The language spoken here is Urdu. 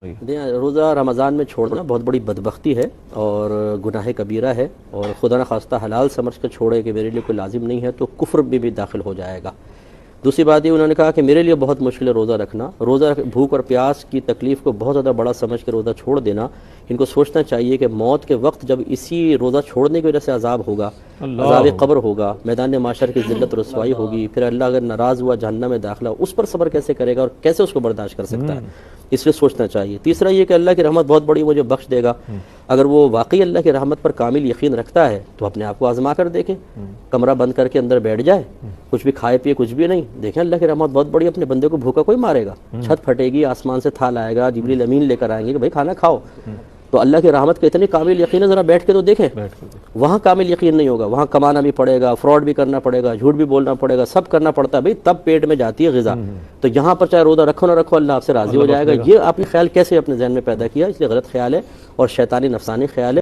روزہ رمضان میں چھوڑنا بہت بڑی بدبختی ہے اور گناہ کبیرہ ہے، اور خدا نخواستہ حلال سمجھ کر چھوڑے کہ میرے لیے کوئی لازم نہیں ہے تو کفر میں بھی داخل ہو جائے گا۔ دوسری بات یہ انہوں نے کہا کہ میرے لیے بہت مشکل ہے روزہ رکھنا، بھوک اور پیاس کی تکلیف کو بہت زیادہ بڑا سمجھ کے روزہ چھوڑ دینا۔ ان کو سوچنا چاہیے کہ موت کے وقت جب اسی روزہ چھوڑنے کی وجہ سے عذاب ہوگا، عذاب قبر ہوگا، میدان معاشر کی ذلت و رسوائی ہوگی، پھر اللہ اگر ناراض ہوا جہنم میں داخلہ، اس پر صبر کیسے کرے گا اور کیسے اس کو برداشت کر سکتا ہے؟ اس لیے سوچنا چاہیے۔ تیسرا یہ کہ اللہ کی رحمت بہت بڑی، مجھے بخش دے گا۔ اگر وہ واقعی اللہ کی رحمت پر کامل یقین رکھتا ہے تو اپنے آپ کو آزما کر دیکھیں، کمرہ بند کر کے اندر بیٹھ جائے، کچھ بھی کھائے پیے، کچھ بھی نہیں، دیکھیں اللہ کی رحمت بہت بڑی، اپنے بندے کو بھوکا کوئی مارے گا، چھت پھٹے گی، آسمان سے تھال آئے گا، جبریل امین لے کر آئیں گے کہ بھائی کھانا کھاؤ۔ تو اللہ کی رحمت کا اتنی کامل یقین ہے، ذرا بیٹھ کے تو دیکھیں۔ وہاں کامل یقین نہیں ہوگا، وہاں کمانا بھی پڑے گا، فراڈ بھی کرنا پڑے گا، جھوٹ بھی بولنا پڑے گا، سب کرنا پڑتا ہے بھائی، تب پیٹ میں جاتی ہے غذا۔ تو یہاں پر چاہے روزہ رکھو نہ رکھو، اللہ آپ سے راضی ہو جائے گا۔ یہ آپ نے خیال کیسے اپنے ذہن میں پیدا کیا؟ اس لیے غلط خیال ہے اور شیطانی نفسانی خیال ہے۔